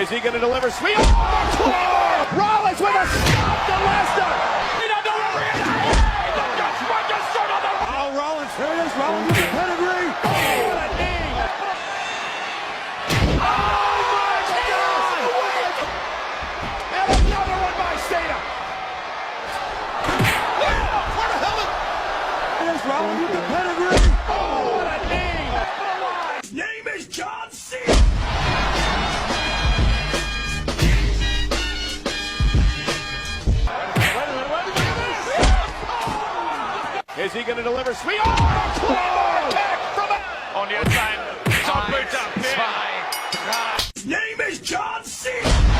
Is he going to deliver? Sweet. Oh, Rollins with a stop to Lesnar. Oh, Rollins. Here it is. Rollins with the pedigree. Oh, what a knee. Oh, my God. And another one by Cena. Where the hell is... Here is Rollins with the pedigree. Oh, what a knee. His name is John Cena. Is he going to deliver? Sweet. Oh, attack from on the outside. His name is John Cena.